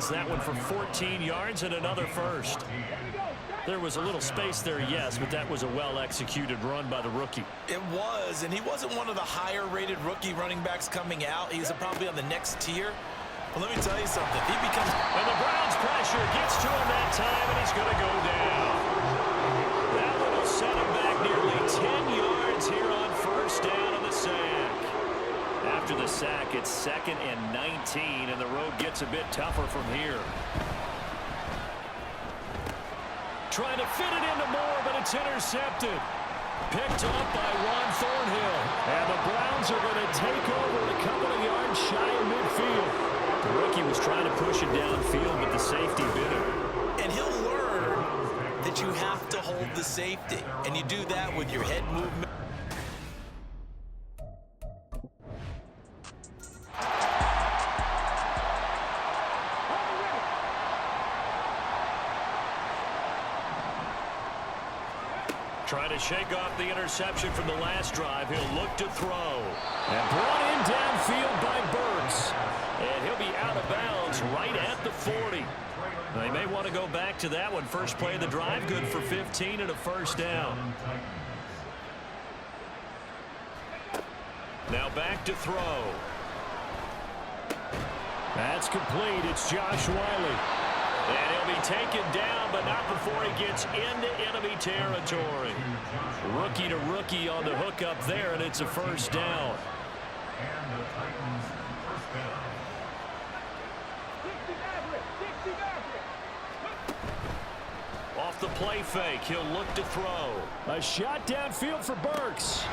gets that one for 14 yards and another first. There was a little space there, yes, but that was a well-executed run by the rookie. It was, and he wasn't one of the higher-rated rookie running backs coming out. He's probably on the next tier. But let me tell you something. He becomes... And the Browns' pressure gets to him that time, and he's going to go down. That one will set him back nearly 10 yards here on first down on the sack. After the sack, it's 2nd and 19, and the road gets a bit tougher from here. Trying to fit it into Moore, but it's intercepted. Picked up by Ron Thornhill. And the Browns are going to take over a couple of yards shy of midfield. The rookie was trying to push it downfield, but the safety bit him. And he'll learn that you have to hold the safety. And you do that with your head movement. Trying to shake off the interception from the last drive. He'll look to throw. And brought in downfield by Burks. And he'll be out of bounds right at the 40. They may want to go back to that one. First play of the drive, good for 15 and a first down. Now back to throw. That's complete. It's Josh Wiley. And he'll be taken down, but not before he gets into enemy territory. Rookie to rookie on the hook up there, and it's a first down. Off the play fake, he'll look to throw. A shot downfield for Burks.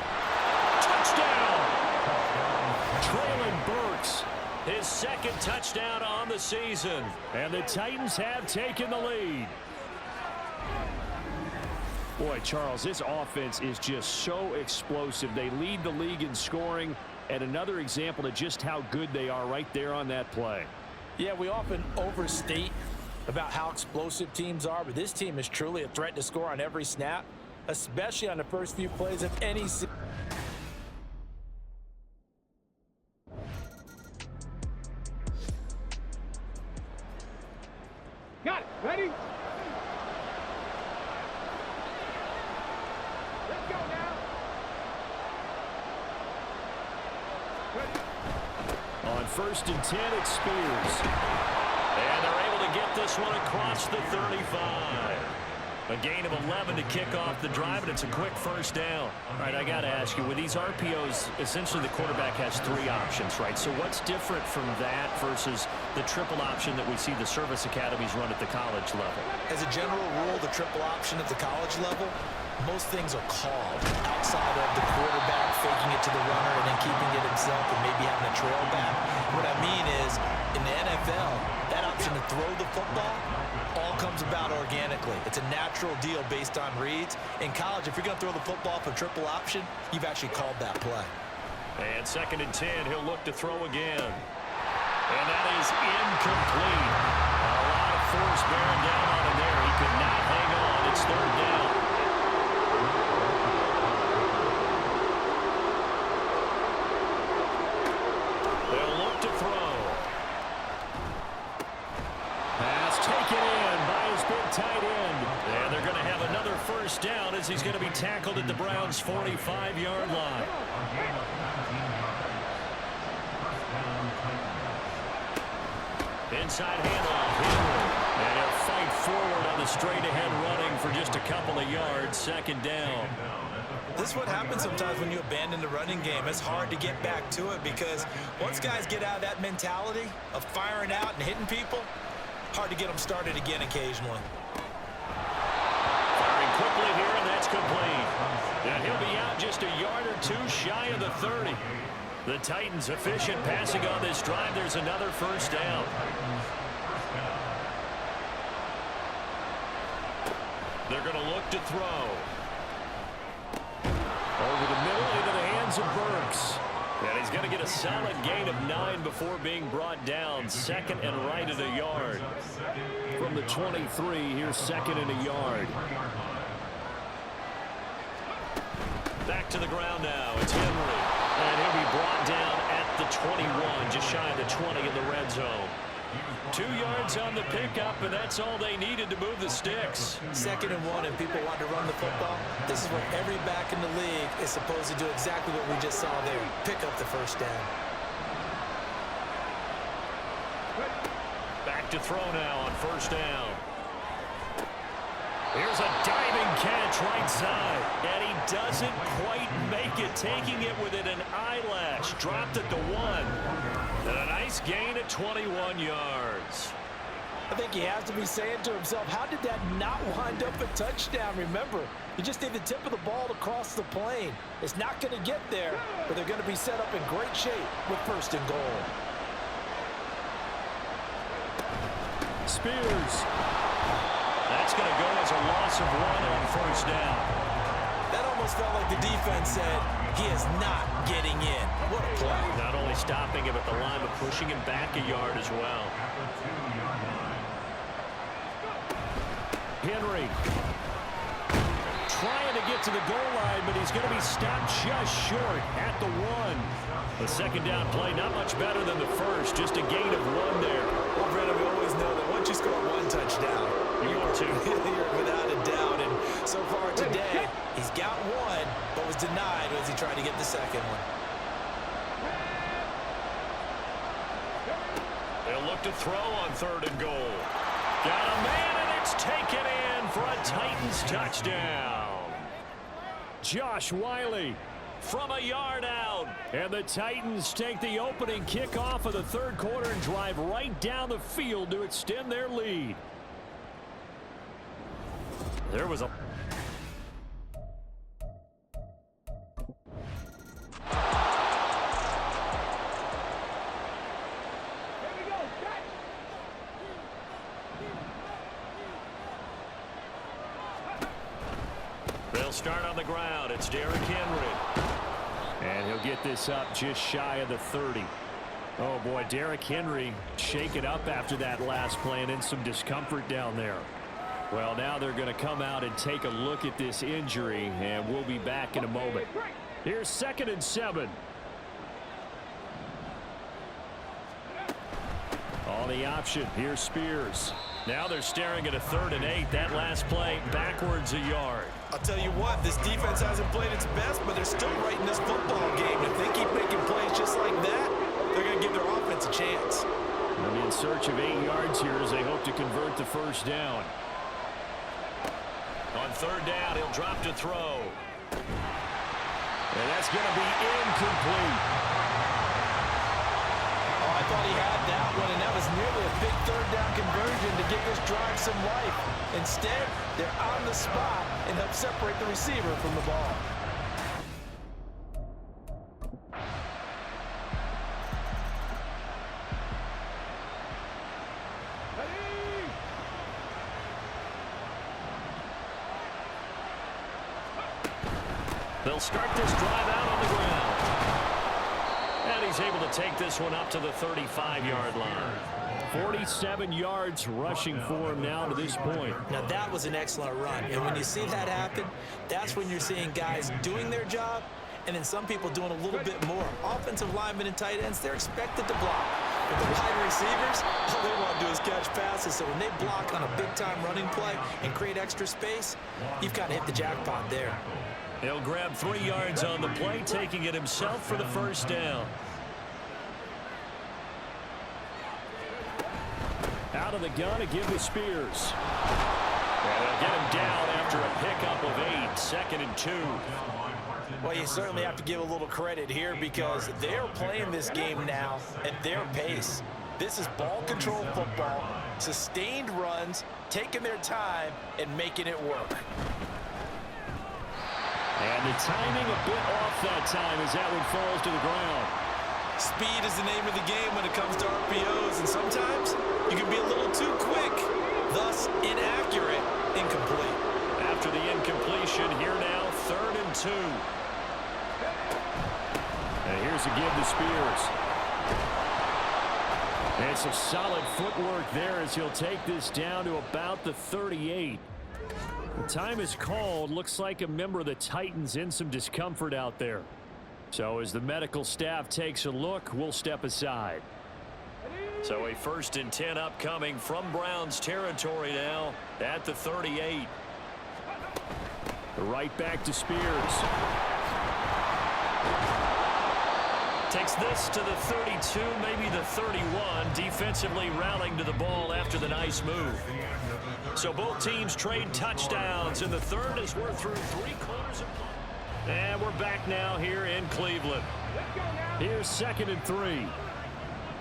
Touchdown! Trailing Burks. His 2nd touchdown on the season. And the Titans have taken the lead. Boy, Charles, this offense is just so explosive. They lead the league in scoring, and another example of just how good they are right there on that play. Yeah, we often overstate about how explosive teams are, but this team is truly a threat to score on every snap, especially on the first few plays of any season. Got it. Ready? Let's go now. Ready. On 1st and 10, it's Spears. And they're able to get this one across the 35. A gain of 11 to kick off the drive, and it's a quick first down. All right, I got to ask you, with these RPOs, essentially the quarterback has 3 options, right? So what's different from that versus the triple option that we see the service academies run at the college level? As a general rule, the triple option at the college level, most things are called outside of the quarterback faking it to the runner and then keeping it himself and maybe having a trail back. What I mean is, in the NFL, that option to throw the football all comes about organically. It's a natural deal based on reads. In college, if you're going to throw the football for triple option, you've actually called that play. And 2nd and 10, he'll look to throw again. And that is incomplete. A lot of force bearing down on him there. He could not hang on. It's 3rd down. They'll look to throw. Pass taken in by his big tight end. And they're going to have another first down as he's going to be tackled at the Browns' 45-yard line. Inside handoff. And he'll fight forward on the straight-ahead running for just a couple of yards. 2nd down. This is what happens sometimes when you abandon the running game. It's hard to get back to it because once guys get out of that mentality of firing out and hitting people, hard to get them started again occasionally. Firing quickly here, and that's complete. And he'll be out just a yard or 2 shy of the 30. The Titans efficient passing on this drive. There's another first down. They're going to look to throw. Over the middle into the hands of Burks. And he's going to get a solid gain of 9 before being brought down. 2nd and right at a yard. From the 23, here's 2nd and a yard. Back to the ground now. It's Henry. And he'll be brought down at the 21, just shy of the 20 in the red zone. 2 yards on the pickup, and that's all they needed to move the sticks. 2nd and 1, and people want to run the football. This is what every back in the league is supposed to do, exactly what we just saw there. Pick up the first down. Back to throw now on 1st down. Here's a diving catch right side, and he doesn't quite make it, taking it within an eyelash. Dropped at the 1. And a nice gain at 21 yards. I think he has to be saying to himself, how did that not wind up a touchdown? Remember, you just need the tip of the ball to cross the plane. It's not going to get there, but they're going to be set up in great shape with 1st and goal. Spears. That's going to go as a loss of 1 on 1st down. That almost felt like the defense said, he is not getting in. What a play. Not only stopping him at the line, but pushing him back a yard as well. Henry trying to get to the goal line, but he's going to be stopped just short at the 1. The 2nd down play, not much better than the first, just a gain of 1 there. Well, Brandon, we always know that once you score 1 touchdown, you're without a doubt. And so far today, he's got 1, but was denied as he tried to get the 2nd one. They'll look to throw on 3rd and goal. Got a man, and it's taken in for a Titans touchdown. Josh Wiley from a yard out. And the Titans take the opening kickoff of the 3rd quarter and drive right down the field to extend their lead. There was a... They'll start on the ground. It's Derrick Henry. And he'll get this up just shy of the 30. Oh, boy, Derrick Henry shaken up after that last play and in some discomfort down there. Well, now they're going to come out and take a look at this injury, and we'll be back in a moment. Here's 2nd and 7. On the option, here's Spears. Now they're staring at a 3rd and 8. That last play backwards a yard. I'll tell you what, this defense hasn't played its best, but they're still right in this football game. If they keep making plays just like that, they're going to give their offense a chance. They'll be in search of 8 yards here as they hope to convert the 1st down. On 3rd down, he'll drop to throw. And that's going to be incomplete. Oh, I thought he had that one, and that was nearly a big 3rd down conversion to give this drive some life. Instead, they're on the spot and help separate the receiver from the ball. They'll start this drive out on the ground. And he's able to take this one up to the 35-yard line. 47 yards rushing for him now to this point. Now, that was an excellent run. And when you see that happen, that's when you're seeing guys doing their job and then some people doing a little bit more. Offensive linemen and tight ends, they're expected to block. But the wide receivers, all they want to do is catch passes. So when they block on a big-time running play and create extra space, you've got to hit the jackpot there. He'll grab 3 yards on the play, taking it himself for the 1st down. Out of the gun to give to Spears. And they'll get him down after a pickup of 8, 2nd and 2. Well, you certainly have to give a little credit here because they're playing this game now at their pace. This is ball control football, sustained runs, taking their time and making it work. And the timing a bit off that time as that one falls to the ground. Speed is the name of the game when it comes to RPOs, and sometimes you can be a little too quick, thus inaccurate, incomplete. After the incompletion, here now, 3rd and 2. And here's a give to Spears. And some solid footwork there as he'll take this down to about the 38. The time is called. Looks like a member of the Titans in some discomfort out there. So as the medical staff takes a look, we'll step aside. So a 1st and 10 upcoming from Browns territory now at the 38. Right back to Spears. Takes this to the 32, maybe the 31. Defensively rallying to the ball after the nice move. So both teams trade touchdowns in the third as we're through 3/4 of play. And we're back now here in Cleveland. Here's 2nd and 3.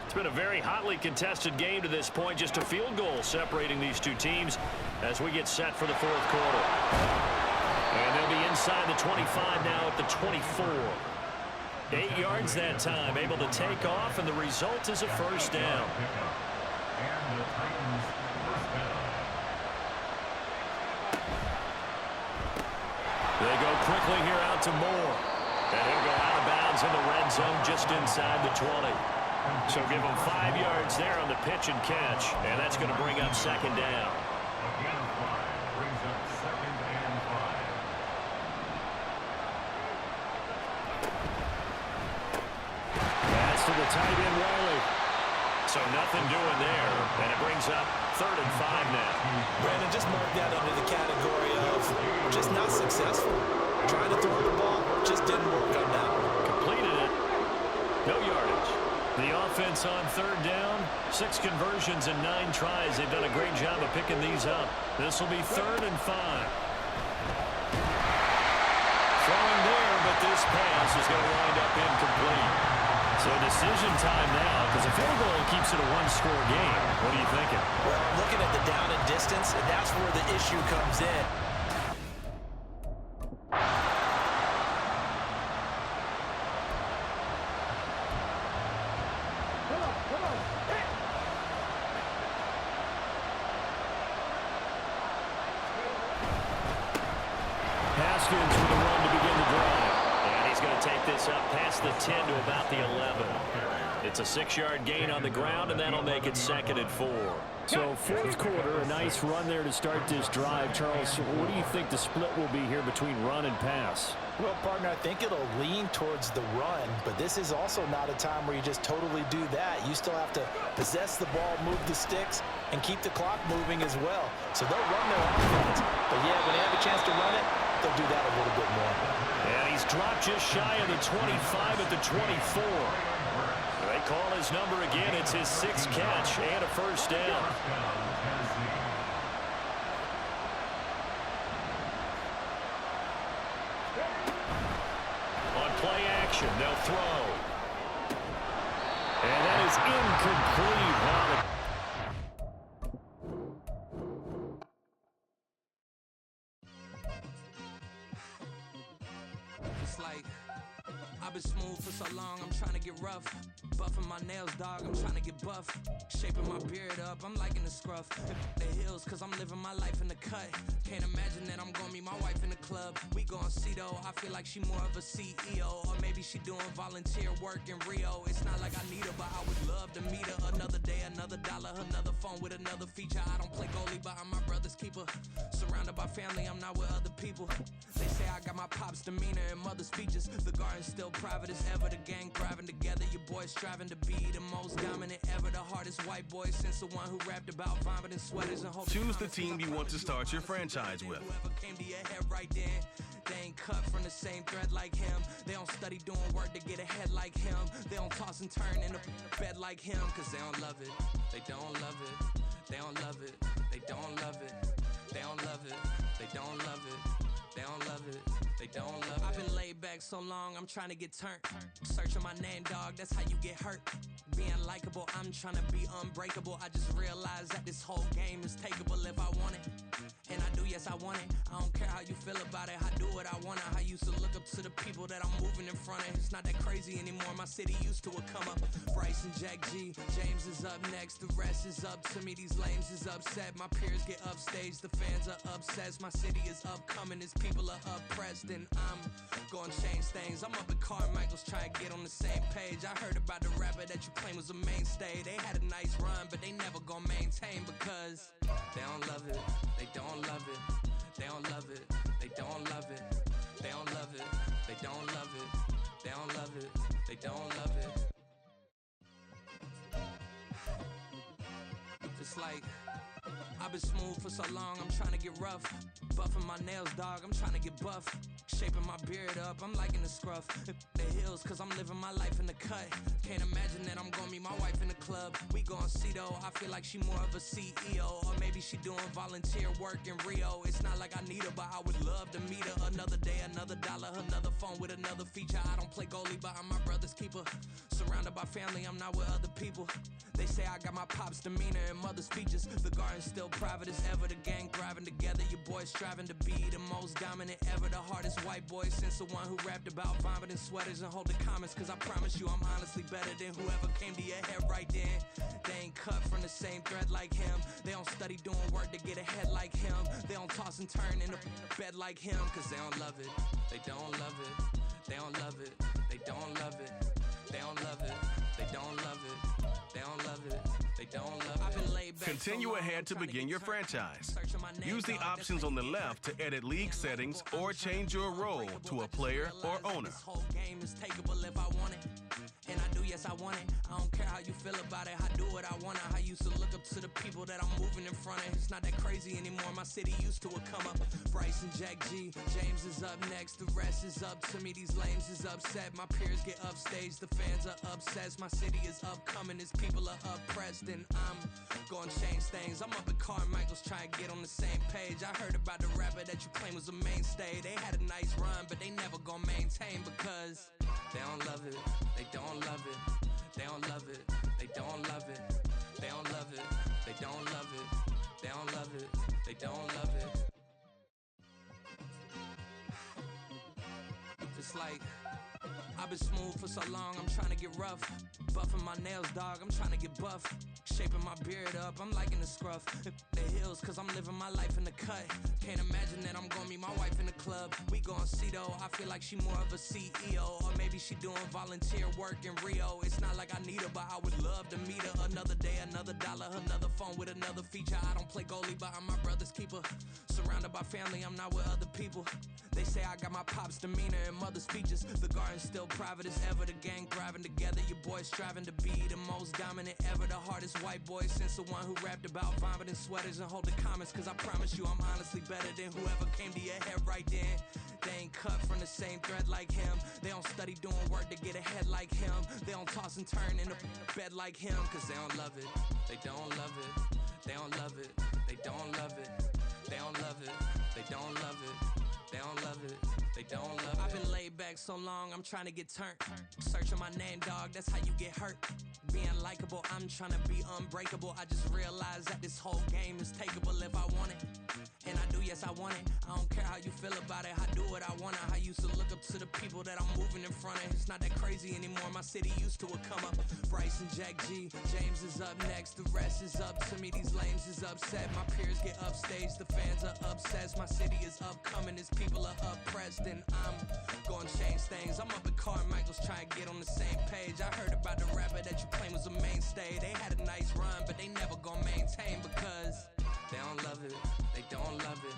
It's been a very hotly contested game to this point. Just a field goal separating these two teams as we get set for the 4th quarter. And they'll be inside the 25 now at the 24. 8 yards that time, able to take off, and the result is a 1st down. They go quickly here out to Moore. And he'll go out of bounds in the red zone just inside the 20. So give him 5 yards there on the pitch and catch, and that's going to bring up 2nd down. Pass to the tight end, Riley. So nothing doing there, and it brings up 3rd and 5 now. Brandon, just mark that under the category of just not successful. Trying to throw the ball, just didn't work on that one. Completed it. No yardage. The offense on 3rd down, 6 conversions and 9 tries. They've done a great job of picking these up. This will be 3rd and 5. Throwing there, but this pass is going to wind up incomplete. So decision time now, because a field goal keeps it a 1-score game. What are you thinking? Well, I'm looking at the down and distance, and that's where the issue comes in. Haskins with a run to begin the drive. And he's going to take this up past the 10 to about the 11. It's a 6-yard gain on the ground, and that'll make it 2nd and 4. So 4th quarter, a nice run there to start this drive. Charles, what do you think the split will be here between run and pass? Well, partner, I think it'll lean towards the run, but this is also not a time where you just totally do that. You still have to possess the ball, move the sticks, and keep the clock moving as well. So they'll run their offense. But, yeah, when they have a chance to run it, they'll do that a little bit more. And he's dropped just shy of the 25 at the 24. They call his number again. It's his 6th catch and a 1st down. On play action, they'll throw. And that is incomplete. Wow. It's like I've been smooth for so long, I'm trying to get rough. Buffing my nails, dog, I'm trying to get buff. Shaping my beard up, I'm liking the scruff. The hills, cause I'm living my life in the cut. Can't imagine that I'm gonna meet my wife in the club. We gon' see though, I feel like she more of a CEO. Or maybe she doing volunteer work in Rio. It's not like I need her, but I would love to meet her. Another day, another dollar, another phone with another feature. I don't play goalie, but I'm my brother's keeper. Surrounded by family, I'm not with other people. They say I got my pop's demeanor and mother's features. The garden's still private as ever, the gang thriving together. Your boys striving to be the most dominant ever. The hardest white boy since the one who rapped about vomiting sweaters and hope. Choose the team you want to start your franchise with. Whoever came to your head right then, they ain't cut from the same thread like him. They don't study doing work to get ahead like him. They don't toss and turn in the bed like him. Cause they don't love it, they don't love it. They don't love it, they don't love it. They don't love it, they don't love it. They don't love it, they don't love it. I've been laid back so long, I'm trying to get turned. Searching my name, dog, that's how you get hurt. Being likable, I'm trying to be unbreakable. I just realized that this whole game is takeable if I want it. And I do, yes, I want it. I don't care how you feel about it, I do what I want. I used to look up to the people that I'm moving in front of. It's not that crazy anymore, my city used to a come up. Bryce and Jack G, James is up next. The rest is up to me, these lames is upset. My peers get upstaged, the fans are obsessed. My city is upcoming, its people are oppressed. And I'm gonna change things. I'm up at Carmichael's trying to get on the same page. I heard about the rapper that you claim was a mainstay. They had a nice run, but they never gonna maintain because they don't love it, they don't love it, they don't love it, they don't love it, they don't love it, they don't love it, they don't love it, they don't love it. It's like I've been smooth for so long, I'm trying to get rough. Buffing my nails, dog, I'm trying to get buff. Shaping my beard up, I'm liking the scruff. The hills, cause I'm living my life in the cut. Can't imagine that I'm gonna meet my wife in the club. We gon' see though, I feel like she more of a CEO. Or maybe she doing volunteer work in Rio. It's not like I need her, but I would love to meet her. Another day, another dollar, another phone with another feature. I don't play goalie, but I'm my brother's keeper. Surrounded by family, I'm not with other people. They say I got my pop's demeanor and mother's features. The garden's still private as ever. The gang thriving together. Your boys striving to be the most dominant ever. The hardest white boy since the one who rapped about vomiting sweaters and holding comments. Cause I promise you I'm honestly better than whoever came to your head right then. They ain't cut from the same thread like him. They don't study doing work to get ahead like him. They don't toss and turn in the bed like him. Cause they don't love it. They don't love it. They don't love it. They don't love it. They don't love it. They don't love it. They don't love it. They don't love it. I've been laid back. Continue ahead to begin your franchise. Use the options on the left to edit league settings or change your role to a player or owner. This whole game is takeable if I want it. And I do, yes, I want it. I don't care how you feel about it. I do what I want. I used to look up to the people that I'm moving in front of. It's not that crazy anymore. My city used to come up. Bryce and Jack G. James is up next. The rest is up to me. These lames is upset. My peers get upstaged. The fans are obsessed. My city is upcoming. These people are oppressed. And I'm gonna change things. I'm up at Carmichael's trying to get on the same page. I heard about the rapper that you claim was a mainstay. They had a nice run, but they never gonna maintain because they don't love it. They don't love it. They don't love it. They don't love it. They don't love it. They don't love it. They don't love it. They don't love it. It's like I've been smooth for so long, I'm trying to get rough. Buffing my nails, dog, I'm trying to get buff. Shaping my beard up, I'm liking the scruff. The hills, cause I'm living my life in the cut. Can't imagine that I'm gonna meet my wife in the club. We gon' see though, I feel like she more of a CEO. Or maybe she doing volunteer work in Rio. It's not like I need her, but I would love to meet her. Another day, another dollar, another phone with another feature. I don't play goalie, but I'm my brother's keeper. Surrounded by family, I'm not with other people. They say I got my pop's demeanor and mother's features. The garden's still private as ever. The gang thriving together. Your boys striving to be the most dominant ever. The hardest white boy since the one who rapped about vomiting sweaters and holding comments. Cause I promise you I'm honestly better than whoever came to your head right then. They ain't cut from the same thread like him. They don't study doing work to get ahead like him. They don't toss and turn in the bed like him. Cause they don't love it. They don't love it. They don't love it. They don't love it. They don't love it. They don't love it. They don't love it. They don't love it. I've been laid back so long, I'm trying to get turned. Searching my name, dog, that's how you get hurt. Being likable, I'm trying to be unbreakable. I just realized that this whole game is takeable if I want it. And I do, yes, I want it. I don't care how you feel about it. I do what I want. I used to look up to the people that I'm moving in front of. It's not that crazy anymore. My city used to come up. Bryce and Jack G. James is up next. The rest is up to me. These lames is upset. My peers get upstaged. The fans are obsessed. My city is upcoming. These people are oppressed. And I'm gonna change things. I'm up at Carmichael's trying to get on the same page. I heard about the rapper that you claim was a mainstay. They had a nice run, but they never gonna maintain because they don't love it. They don't love it.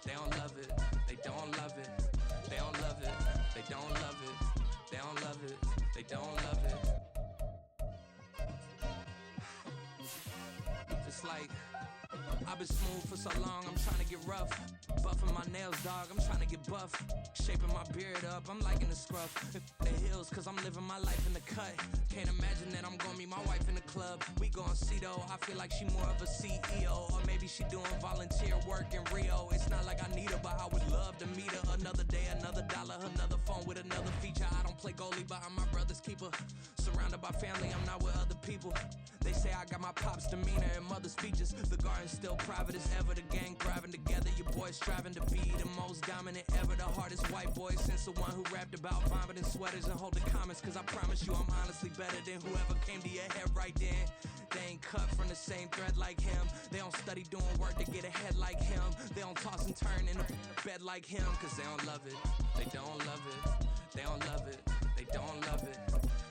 They don't love it. They don't love it. They don't love it. They don't love it. They don't love it. They don't love it. It's like I've been smooth for so long, I'm trying to get rough. Buffing my nails, dog, I'm trying to get buff. Shaping my beard up, I'm liking the scruff. The hills, cause I'm living my life in the cut. Can't imagine that I'm gonna meet my wife in the club. We gon' see though, I feel like she more of a CEO. Or maybe she doing volunteer work in Rio. It's not like I need her, but I would love to meet her. Another day, another dollar, another phone with another feature. I don't play goalie, but I'm my brother's keeper. Surrounded by family, I'm not with other people. They say I got my pop's demeanor and mother's features. The garden's still private as ever. The gang thriving together. Your boys striving to be the most dominant ever. The hardest white boy since the one who rapped about vomiting sweaters and holding comments. Cause I promise you I'm honestly better than whoever came to your head right then. They ain't cut from the same thread like him. They don't study doing work to get ahead like him. They don't toss and turn in the bed like him. Cause they don't love it. They don't love it. They don't love it. They don't love it.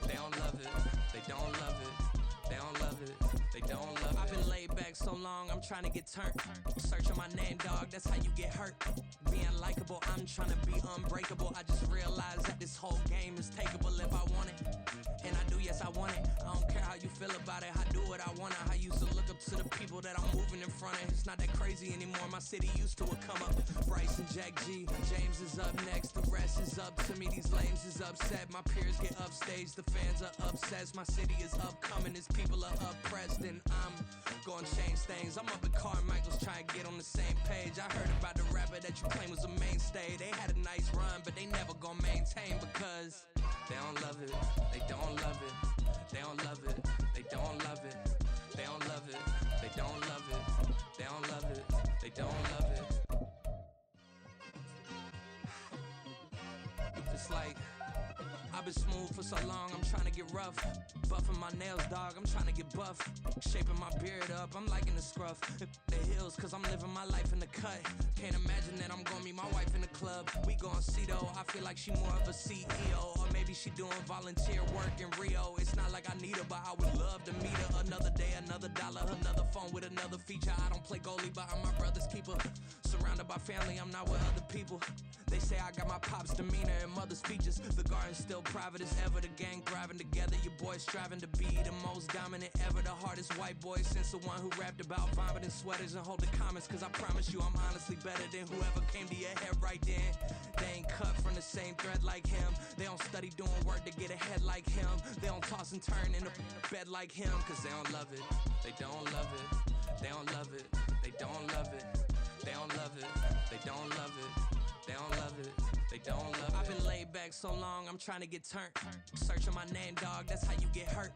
They don't love it. They don't love it. They don't love it. They don't love it. I've been laid back so long, I'm trying to get turned. Searching my name, dog, that's how you get hurt. Being likable, I'm trying to be unbreakable. I just realized that this whole game is takeable if I want it. And I do, yes, I want it. I don't care how you feel about it, I do what I want. I used to look up to the people that I'm moving in front of. It's not that crazy anymore, my city used to a come up. Bryce and Jack G, James is up next, the rest is up to me. These lames is upset, my peers get upstage, the fans are obsessed. My city is upcoming, these people are oppressed. And I'm gonna change things. I'm up at Carmichael's trying to get on the same page. I heard about the rapper that you claim was a mainstay. They had a nice run, but they never gonna maintain because they don't love it. They don't love it. They don't love it. They don't love it. They don't love it. They don't love it. They don't love it. They don't love it. It's like I've been smooth for so long, I'm trying to get rough. Buffing my nails, dog, I'm trying to get buff. Shaping my beard up, I'm liking the scruff. The hills, cause I'm living my life in the cut. Can't imagine that I'm gonna meet my wife in the club. We gon' see though, I feel like she more of a CEO. Or maybe she doing volunteer work in Rio. It's not like I need her, but I would love to meet her. Another day, another dollar, another phone with another feature. I don't play goalie, but I'm my brother's keeper. Surrounded by family, I'm not with other people. They say I got my pop's demeanor and mother's features. The garden's still private as ever, the gang thriving together. Your boys striving to be the most dominant ever. The hardest white boy since the one who rapped about vomiting sweaters and holding comments. Cause I promise you I'm honestly better than whoever came to your head right then. They ain't cut from the same thread like him. They don't study doing work to get ahead like him. They don't toss and turn in the bed like him. Cause they don't love it. They don't love it. They don't love it. They don't love it. They don't love it. They don't love it. They don't love it. They don't love it. I've been laid back so long, I'm trying to get turned. Searching my name, dog, that's how you get hurt.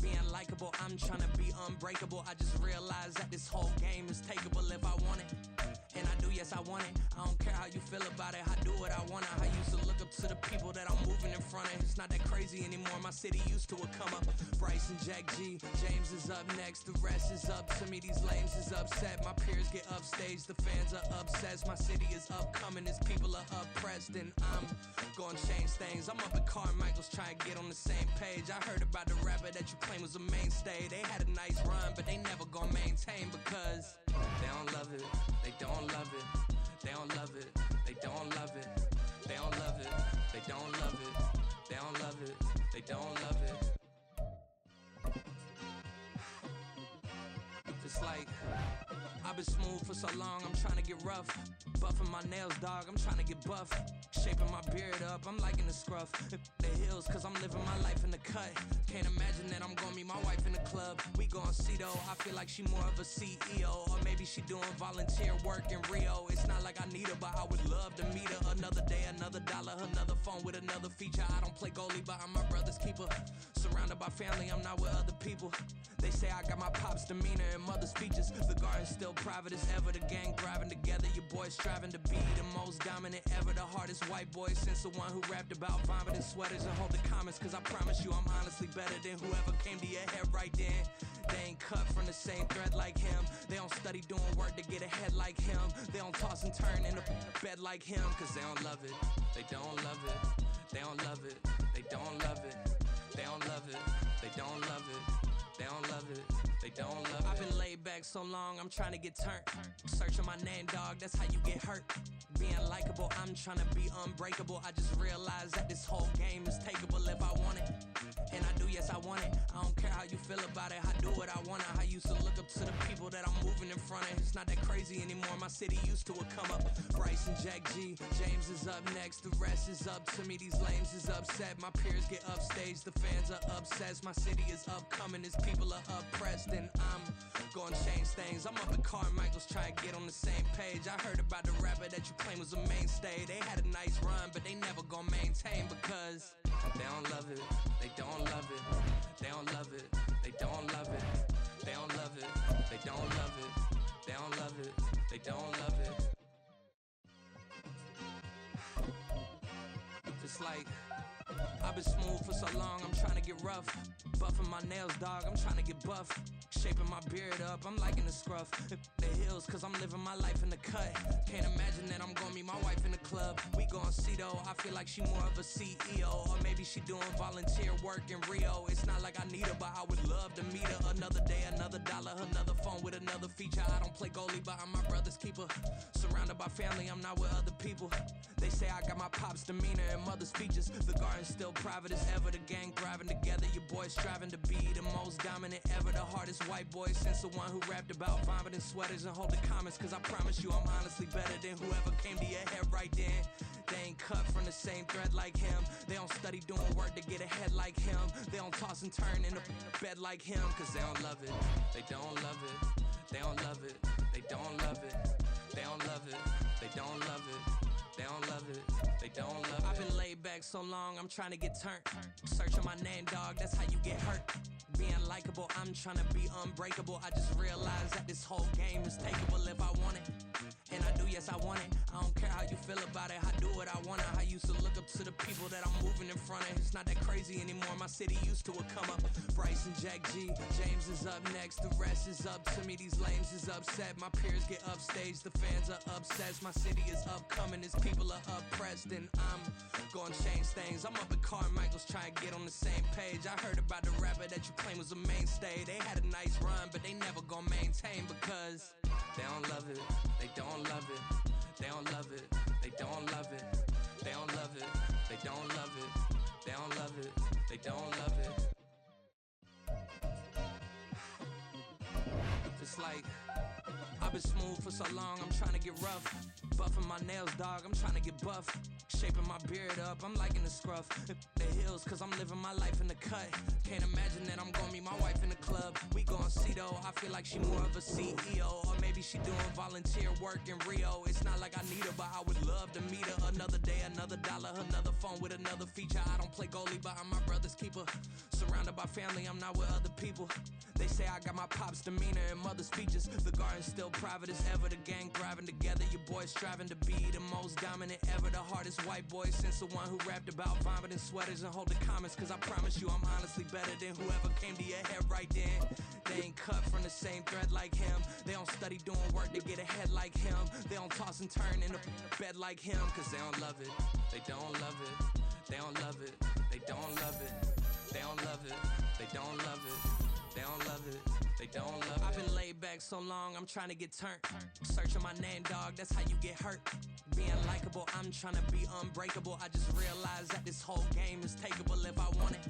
Being likable, I'm trying to be unbreakable. I just realized that this whole game is takeable if I want it. And I do, yes, I want it. I don't care how you feel about it, I do what I want. I used to look up to the people that I'm moving in front of. It's not that crazy anymore, my city used to a come up. Bryce and Jack G, James is up next, the rest is up to me. These lames is upset, my peers get upstage, the fans are obsessed. My city is upcoming, these people are oppressed. And I'm gonna change things. I'm up at Carmichael's trying to get on the same page. I heard about the rapper that you claim was a mainstay. They had a nice run, but they never gonna maintain because they don't love it. They don't love it. They don't love it. They don't love it. They don't love it. They don't love it. They don't love it. They don't love it. It's like I've been smooth for so long, I'm trying to get rough. Buffing my nails, dog, I'm trying to get buff. Shaping my beard up, I'm liking the scruff. The hills, cause I'm living my life in the cut. Can't imagine that I'm gonna meet my wife in the club. We gon' see though, I feel like she more of a CEO. Or maybe she doing volunteer work in Rio. It's not like I need her, but I would love to meet her. Another day, another dollar, another phone with another feature. I don't play goalie, but I'm my brother's keeper. Surrounded by family, I'm not with other people. They say I got my pop's demeanor and mother's features. The garden's still private as ever, the gang thriving together. Your boys striving to be the most dominant ever. The hardest white boy since the one who rapped about vomiting sweaters and holding comments. Cause I promise you I'm honestly better than whoever came to your head right then. They ain't cut from the same thread like him. They don't study doing work to get ahead like him. They don't toss and turn in the bed like him. Cause they don't love it. They don't love it. They don't love it. They don't love it. They don't love it. They don't love it. They don't love it. They don't love it. I've been laid back so long, I'm trying to get turned. Searching my name, dog, that's how you get hurt. Being likable, I'm trying to be unbreakable. I just realized that this whole game is takeable if I want it. And I do, yes, I want it. I don't care how you feel about it, I do what I want. I used to look up to the people that I'm moving in front of. It's not that crazy anymore, my city used to a come up. Bryce and Jack G, James is up next, the rest is up to me. These lames is upset, my peers get upstage, the fans are obsessed. My city is upcoming, these people are oppressed. And I'm gonna change things. I'm up at Carmichael's trying to get on the same page. I heard about the rapper that you claim was a mainstay. They had a nice run, but they never gonna maintain because they don't love it. They don't love it. They don't love it. They don't love it. They don't love it. They don't love it. They don't love it. They don't love it. It's like I've been smooth for so long, I'm trying to get rough. Buffing my nails, dog, I'm trying to get buff. Shaping my beard up, I'm liking the scruff. The hills, cause I'm living my life in the cut. Can't imagine that I'm gonna meet my wife in the club. We gon' see though, I feel like she more of a CEO. Or maybe she doing volunteer work in Rio. It's not like I need her, but I would love to meet her. Another day, another dollar, another phone with another feature. I don't play goalie, but I'm my brother's keeper. Surrounded by family, I'm not with other people. They say I got my pop's demeanor and mother's features. The garden's still private as ever. The gang thriving together. Your boys striving to be the most dominant ever. The hardest white boy since the one who rapped about vomiting sweaters and holding comments. Cause I promise you I'm honestly better than whoever came to your head right then. They ain't cut from the same thread like him. They don't study doing work to get ahead like him. They don't toss and turn in the bed like him. Cause they don't love it. They don't love it. They don't love it. They don't love it. They don't love it. They don't love it. They don't love it. They don't love it. I've been laid back so long, I'm trying to get turned. Searching my name, dog, that's how you get hurt. Being likable, I'm trying to be unbreakable. I just realized that this whole game is takeable if I want it. And I do, yes, I want it. I don't care how you feel about it. I do what I want it. I used to look up to the people that I'm moving in front of. It's not that crazy anymore. My city used to come up. Bryce and Jack G. James is up next. The rest is up to me. These lames is upset. My peers get upstage. The fans are obsessed. My city is upcoming. Its people are oppressed. And I'm gonna change things. I'm up at Carmichael's trying to get on the same page. I heard about the rapper that you claim was a mainstay. They had a nice run, but they never gonna maintain because they don't love it. They don't love it. They don't love it. They don't love it. They don't love it. They don't love it. They don't love it. They don't love it. It's like I've been smooth for so long, I'm trying to get rough. Buffing my nails, dog, I'm trying to get buff. Shaping my beard up, I'm liking the scruff. The hills, cause I'm living my life in the cut. Can't imagine that I'm gonna meet my wife in the club. We gon' see though, I feel like she more of a CEO. Or maybe she doing volunteer work in Rio. It's not like I need her, but I would love to meet her. Another day, another dollar, another phone with another feature. I don't play goalie, but I'm my brother's keeper. Surrounded by family, I'm not with other people. They say I got my pop's demeanor and mother's features. The garden's still private as ever. The gang thriving together. Your boys striving to be the most dominant ever. The hardest white boy since the one who rapped about vomiting sweaters and holding comments. Cause I promise you I'm honestly better than whoever came to your head right then. They ain't cut from the same thread like him. They don't study doing work to get ahead like him. They don't toss and turn in the bed like him. Cause they don't love it. They don't love it. They don't love it. They don't love it. They don't love it. They don't love it. They don't love it. They don't love it. I've been laid back so long, I'm trying to get turned. Searching my name, dog, that's how you get hurt. Being likable, I'm trying to be unbreakable. I just realized that this whole game is takeable if I want it.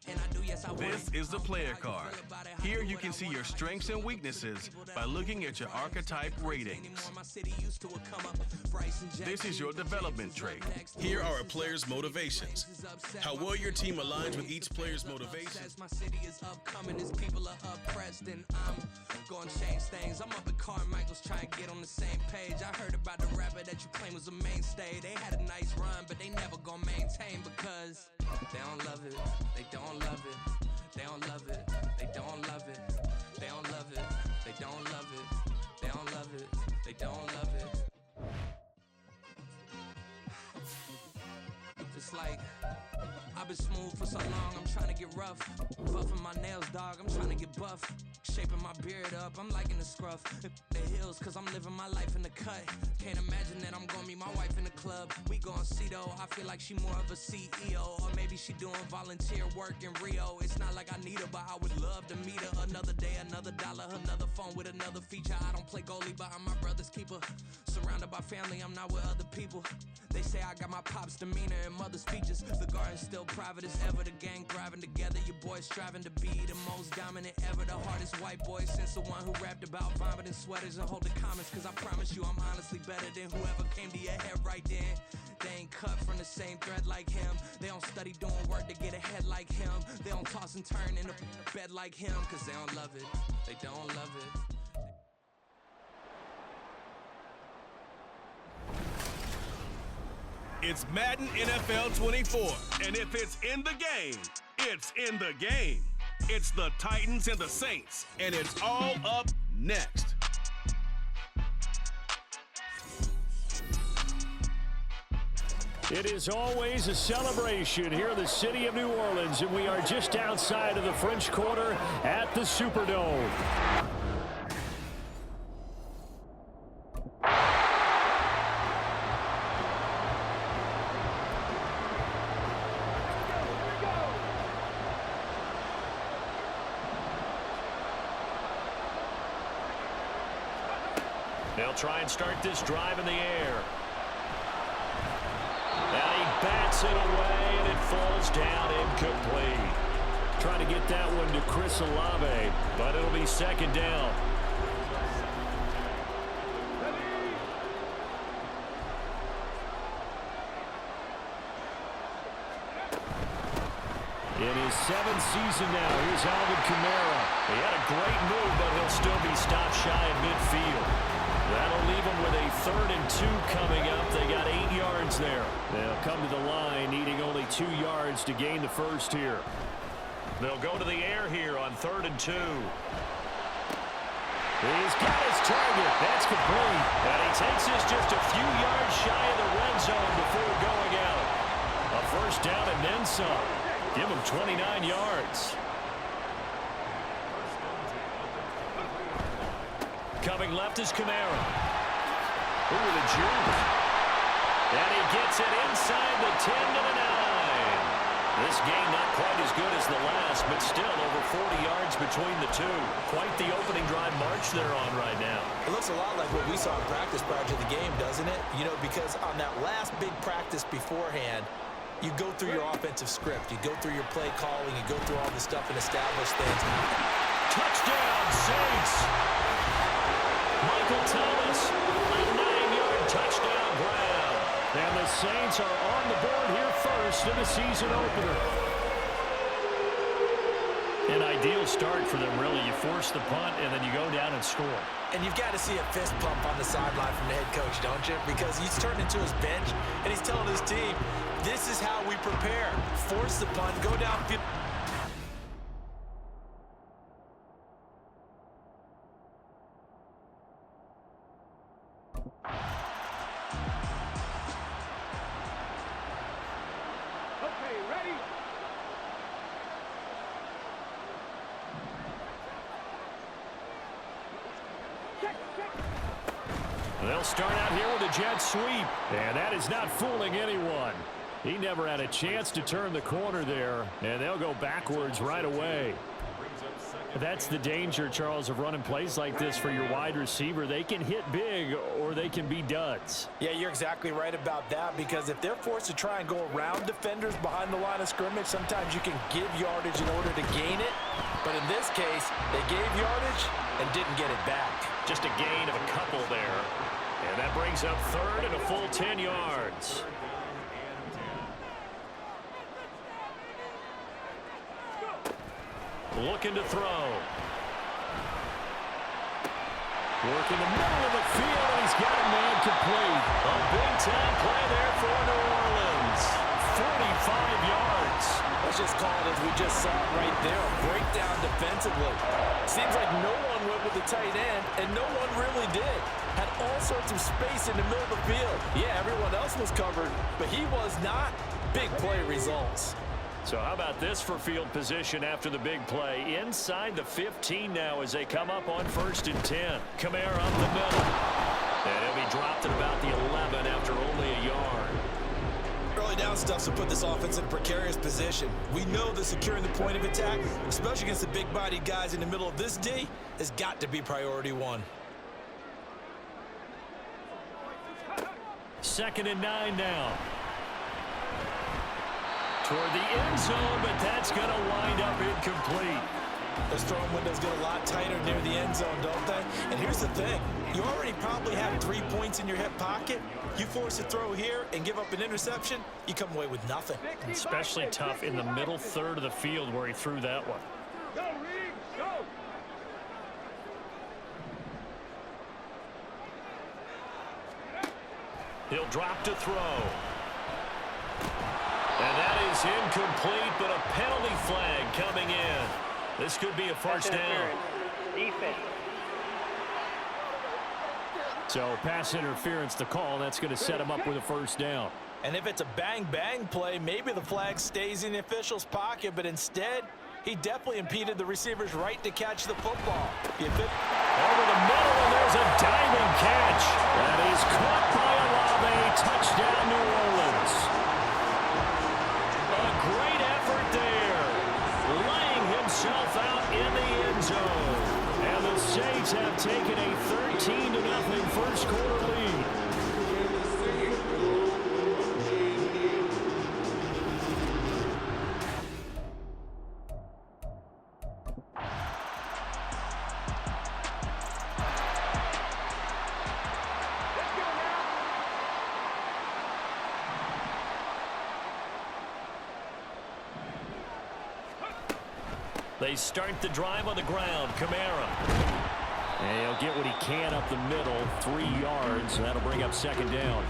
And I do, yes, I want it. This is the player card. Here you can see your strengths and weaknesses by looking at your archetype ratings. This is your development trait. Here are a player's motivations. How well your team aligns with each player's motivations. My city is upcoming, its people are oppressed, and I'm gonna change things. I'm up at Carmichael's trying to get on the same page. I heard about the rapper that you claim was a mainstay. They had a nice run, but they never gonna maintain because they don't love it. They don't love it. They don't love it. They don't love it. They don't love it. They don't love it. They don't love it. They don't love it. It's like I've been smooth for so long, I'm trying to get rough. Buffing my nails, dog, I'm trying to get buff. Shaping my beard up, I'm liking the scruff. The hills, cause I'm living my life in the cut. Can't imagine that I'm gonna meet my wife in the club. We gon' see though, I feel like she more of a CEO. Or maybe she doing volunteer work in Rio. It's not like I need her, but I would love to meet her. Another day, another dollar, another phone with another feature. I don't play goalie, but I'm my brother's keeper. Surrounded by family, I'm not with other people. They say I got my pop's demeanor and mother's features. The garden's still private as ever. The gang thriving together. Your boys striving to be the most dominant ever. The hardest white boy since the one who rapped about vomiting sweaters and holding comments. Cause I promise you I'm honestly better than whoever came to your head right then. They ain't cut from the same thread like him. They don't study doing work to get ahead like him. They don't toss and turn in the bed like him. Cause they don't love it. They don't love it. It's Madden NFL 24, and if it's in the game, it's in the game. It's the Titans and the Saints, and it's all up next. It is always a celebration here in the city of New Orleans, and we are just outside of the French Quarter at the Superdome. They'll try and start this drive in the air. And he bats it away, and it falls down incomplete. Trying to get that one to Chris Olave, but it'll be second down. In his 7th season now, here's Alvin Kamara. He had a great move, but he'll still be stopped shy of midfield. That'll leave him with a 3rd and 2 coming up. They got 8 yards there. They'll come to the line, needing only 2 yards to gain the first here. They'll go to the air here on 3rd and 2. He's got his target. That's complete. And he takes this just a few yards shy of the red zone before going out. A first down and then some. Give him 29 yards. Coming left is Kamara. Ooh, the juke. And he gets it inside the 10 to the 9. This game not quite as good as the last, but still over 40 yards between the two. Quite the opening drive march they're on right now. It looks a lot like what we saw in practice prior to the game, doesn't it? You know, because on that last big practice beforehand, you go through your offensive script. You go through your play calling. You go through all the stuff and establish things. Touchdown, Saints! Michael Thomas, a 9-yard touchdown grab. And the Saints are on the board here first in the season opener. An ideal start for them, really. You force the punt, and then you go down and score. And you've got to see a fist pump on the sideline from the head coach, don't you? Because he's turned into his bench, and he's telling his team, this is how we prepare. Force the punt, go downfield. Okay, ready? They'll start out here with a jet sweep. And that is not fooling anyone. He never had a chance to turn the corner there. And they'll go backwards right away. That's the danger, Charles, of running plays like this for your wide receiver. They can hit big or they can be duds. Yeah, you're exactly right about that, because if they're forced to try and go around defenders behind the line of scrimmage, sometimes you can give yardage in order to gain it. But in this case, they gave yardage and didn't get it back. Just a gain of a couple there. And that brings up 3rd and a full 10 yards. Looking to throw. Working the middle of the field, and he's got a man complete. A big-time play there for New Orleans. 45 yards. Let's just call it as we just saw it right there. A breakdown defensively. Seems like no one went with the tight end, and no one really did. Had all sorts of space in the middle of the field. Yeah, everyone else was covered, but he was not. Big play results. So how about this for field position after the big play? Inside the 15 now as they come up on 1st and 10. Kamara up the middle. And he'll be dropped at about the 11 after only a yard. Early down stuff to put this offense in a precarious position. We know that securing the point of attack, especially against the big-bodied guys in the middle of this D, has got to be priority one. 2nd and 9 now. Toward the end zone, but that's going to wind up incomplete. Those throwing windows get a lot tighter near the end zone, don't they? And here's the thing. You already probably have 3 points in your hip pocket. You force a throw here and give up an interception, you come away with nothing. Especially tough in the middle 3rd of the field where he threw that one. Go, Reed, go! He'll drop to throw. And that is incomplete, but a penalty flag coming in. This could be a first down. Defense. So pass interference the call. That's going to set him up with a first down. And if it's a bang-bang play, maybe the flag stays in the official's pocket, but instead, he definitely impeded the receiver's right to catch the football. Over the middle, and there's a diving catch. That is caught by Olave. Touchdown, New Orleans. A great effort there. Laying himself out in the end zone. And the Saints have taken a 13-0 first quarter lead. They start the drive on the ground. Kamara. And he'll get what he can up the middle. 3 yards. That'll bring up second down.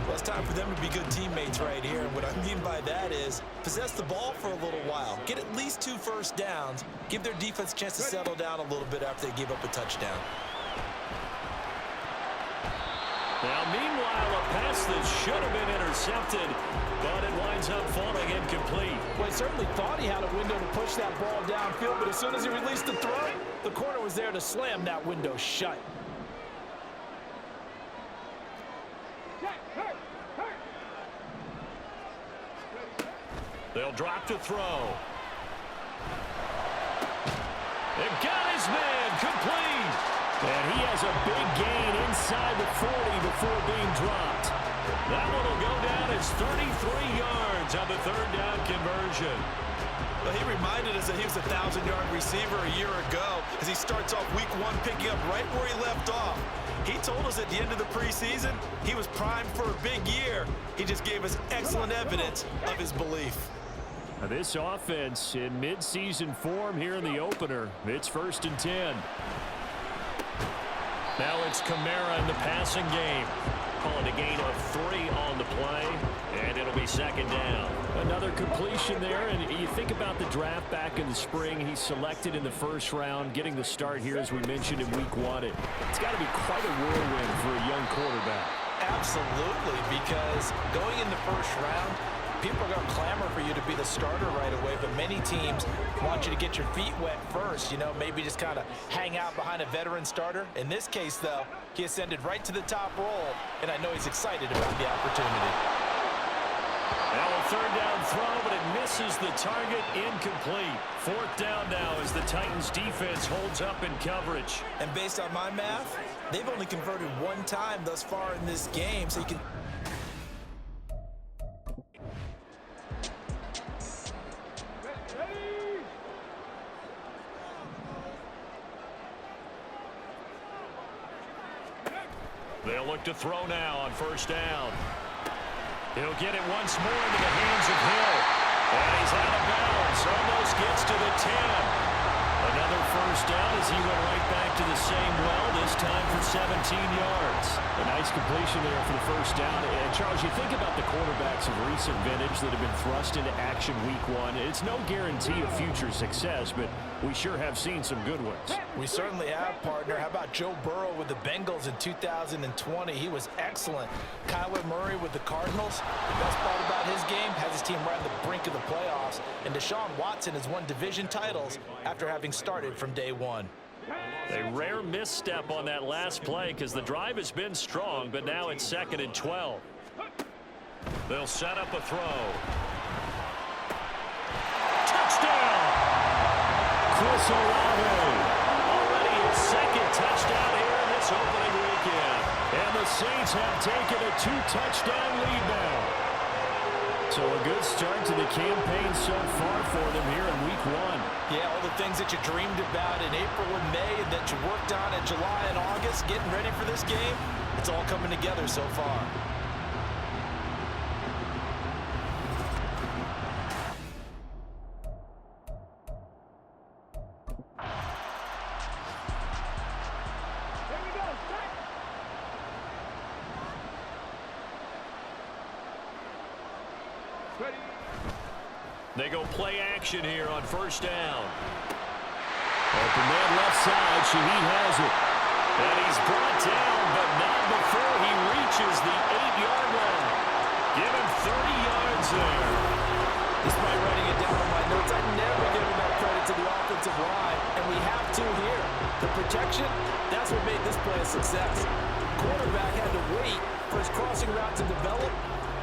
Well, it's time for them to be good teammates right here. And what I mean by that is possess the ball for a little while. Get at least 2 first downs. Give their defense a chance to settle down a little bit after they give up a touchdown. Now, meanwhile, a pass that should have been intercepted, but it winds up falling incomplete. Well, he certainly thought he had a window to push that ball downfield, but as soon as he released the throw, the corner was there to slam that window shut. They'll drop to throw. They've got his man complete. And he has a big gain inside the 40 before being dropped. That one will go down as 33 yards on the third down conversion. Well, he reminded us that he was a 1,000-yard receiver a year ago as he starts off week 1 picking up right where he left off. He told us at the end of the preseason he was primed for a big year. He just gave us excellent evidence of his belief. Now this offense in midseason form here in the opener. It's 1st and 10. Now it's Kamara in the passing game. Calling a gain of 3 on the play, and it'll be second down. Another completion there, and you think about the draft back in the spring. He's selected in the first round, getting the start here, as we mentioned, in week 1. It's got to be quite a whirlwind for a young quarterback. Absolutely, because going in the first round, people are going to clamor for you to be the starter right away, but many teams want you to get your feet wet first, maybe just kind of hang out behind a veteran starter. In this case, though, he ascended right to the top role, and I know he's excited about the opportunity. Now a third down throw, but it misses the target, incomplete. 4th down now as the Titans defense holds up in coverage. And based on my math, they've only converted 1 time thus far in this game, so you can... They'll look to throw now on 1st down. He'll get it once more into the hands of Hill. And he's out of bounds. Almost gets to the 10. Another 1st down as he went right back to the same well, this time for 17 yards. A nice completion there for the 1st down. And Charles, you think about the quarterbacks of recent vintage that have been thrust into action week 1. It's no guarantee of future success, but we sure have seen some good ones. We certainly have, partner. How about Joe Burrow with the Bengals in 2020? He was excellent. Kyler Murray with the Cardinals. The best part about his game has his team right on the brink of the playoffs. And Deshaun Watson has won division titles after having started from day 1. A rare misstep on that last play because the drive has been strong, but now it's 2nd and 12. They'll set up a throw. Touchdown! Chris Olave. Already his 2nd touchdown here in this opening weekend. And the Saints have taken a 2-touchdown lead now. So a good start to the campaign so far for them here in week 1. Yeah, all the things that you dreamed about in April and May and that you worked on in July and August, getting ready for this game, it's all coming together so far. They go play action here on 1st down. Open man left side. Shaheed has it. And he's brought down, but not before he reaches the 8-yard line. Give him 30 yards there. Despite writing it down on my notes, I never give enough credit to the offensive line, and we have to here. The protection, that's what made this play a success. Quarterback had to wait for his crossing route to develop,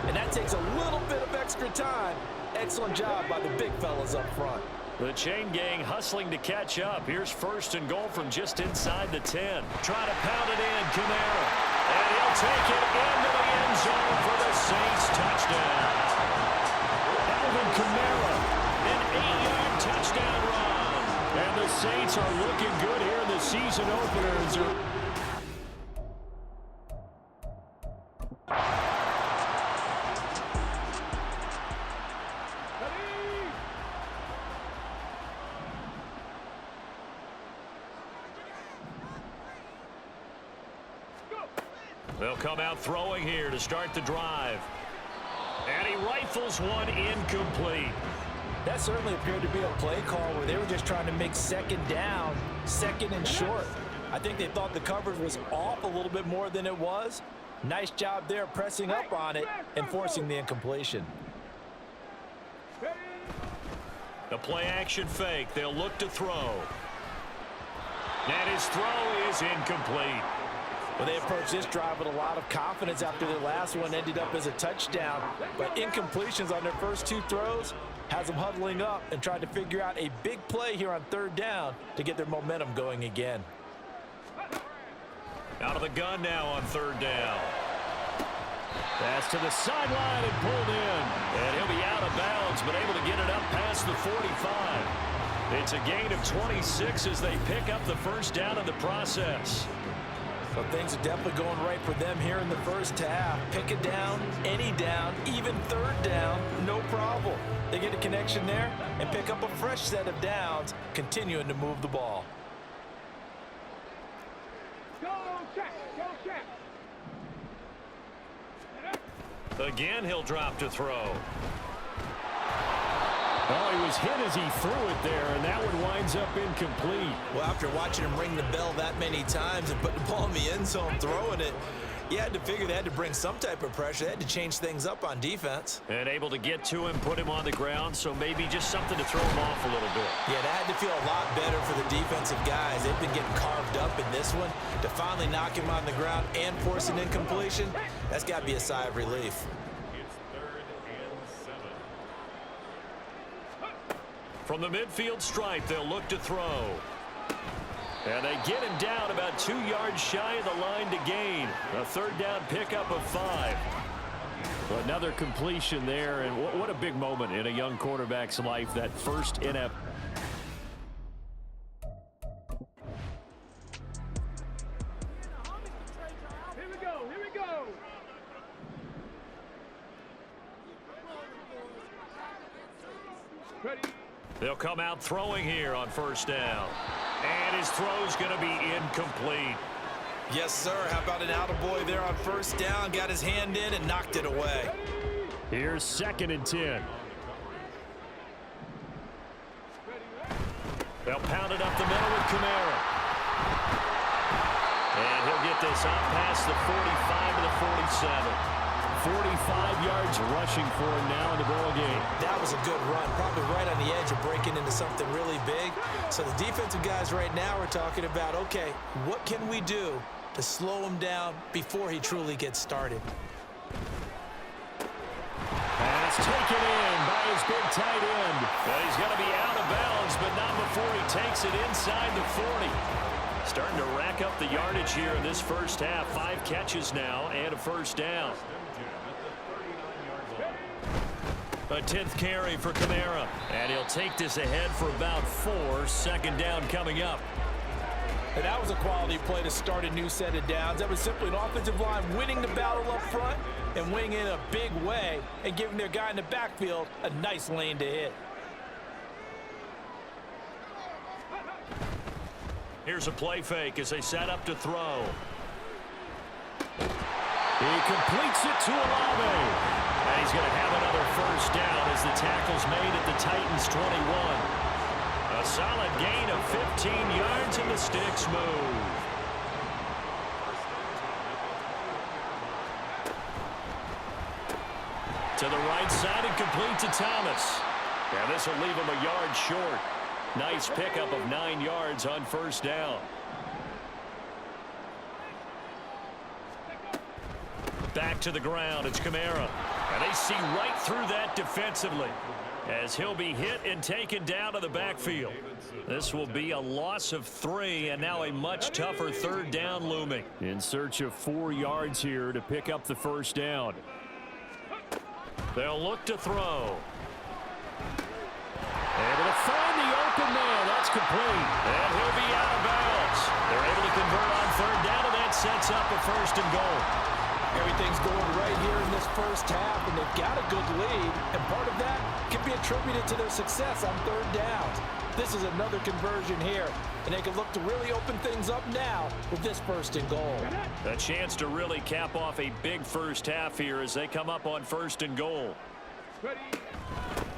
and that takes a little bit of extra time. Excellent job by the big fellas up front. The chain gang hustling to catch up. Here's first and goal from just inside the 10. Trying to pound it in, Kamara. And he'll take it into the end zone for the Saints touchdown. Alvin Kamara, an 8-yard touchdown run. And the Saints are looking good here in the season openers. They'll come out throwing here to start the drive. And he rifles one incomplete. That certainly appeared to be a play call where they were just trying to make second down, second and short. I think they thought the coverage was off a little bit more than it was. Nice job there pressing up on it and forcing the incompletion. The play action fake. They'll look to throw. And his throw is incomplete. Well, they approached this drive with a lot of confidence after their last one ended up as a touchdown. But incompletions on their first two throws has them huddling up and trying to figure out a big play here on third down to get their momentum going again. Out of the gun now on third down. Pass to the sideline and pulled in. And he'll be out of bounds, but able to get it up past the 45. It's a gain of 26 as they pick up the first down in the process. So things are definitely going right for them here in the first half. Pick it down, any down, even third down, no problem. They get a connection there and pick up a fresh set of downs, continuing to move the ball. Go check, go check. Again, he'll drop to throw. Oh, he was hit as he threw it there, and that one winds up incomplete. Well, after watching him ring the bell that many times and put the ball in the end zone, throwing it, you had to figure they had to bring some type of pressure. They had to change things up on defense. And able to get to him, put him on the ground, so maybe just something to throw him off a little bit. Yeah, that had to feel a lot better for the defensive guys. They've been getting carved up in this one. To finally knock him on the ground and force an incompletion, that's got to be a sigh of relief. From the midfield stripe, they'll look to throw. And they get him down about 2 yards shy of the line to gain. A third down pickup of 5. Another completion there, and what a big moment in a young quarterback's life, that first NFL. Here we go, here we go. Ready. They'll come out throwing here on first down. And his throw's going to be incomplete. Yes, sir. How about an attaboy there on first down? Got his hand in and knocked it away. Here's 2nd and 10. They'll pound it up the middle with Kamara. And he'll get this up past the 45 to the 47. 45 yards rushing for him now in the ball game. That was a good run, probably right on the edge of breaking into something really big. So the defensive guys right now are talking about, okay, what can we do to slow him down before he truly gets started? Pass taken in by his big tight end. Well, he's going to be out of bounds, but not before he takes it inside the 40. Starting to rack up the yardage here in this first half. 5 catches now and a first down. A 10th carry for Kamara. And he'll take this ahead for about 4. 2nd down coming up. And that was a quality play to start a new set of downs. That was simply an offensive line winning the battle up front and winning in a big way and giving their guy in the backfield a nice lane to hit. Here's a play fake as they set up to throw. He completes it to Olave. And he's going to have another first down as the tackle's made at the Titans' 21. A solid gain of 15 yards and the sticks move. To the right side and complete to Thomas. And this will leave him a yard short. Nice pickup of 9 yards on first down. Back to the ground. It's Kamara. And they see right through that defensively as he'll be hit and taken down to the backfield. This will be a loss of 3 and now a much tougher third down looming. In search of 4 yards here to pick up the first down. They'll look to throw. Able to find the open man. That's complete. And he'll be out of bounds. They're able to convert on third down, and that sets up a first and goal. Everything's going right here in this first half, and they've got a good lead. And part of that can be attributed to their success on third downs. This is another conversion here, and they can look to really open things up now with this first and goal. A chance to really cap off a big first half here as they come up on first and goal.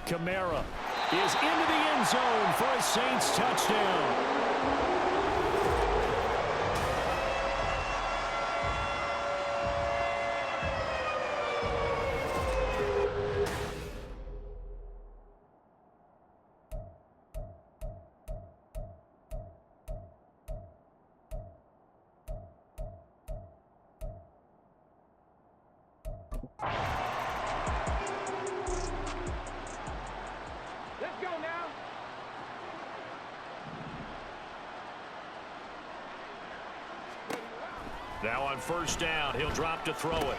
Kamara is into the end zone for a Saints touchdown. Let's go now. Now on first down, he'll drop to throw it.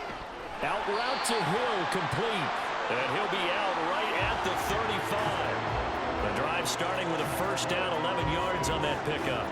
Out route to Hill, complete. And he'll be out right at the 35. The drive starting with a first down, 11 yards on that pickup.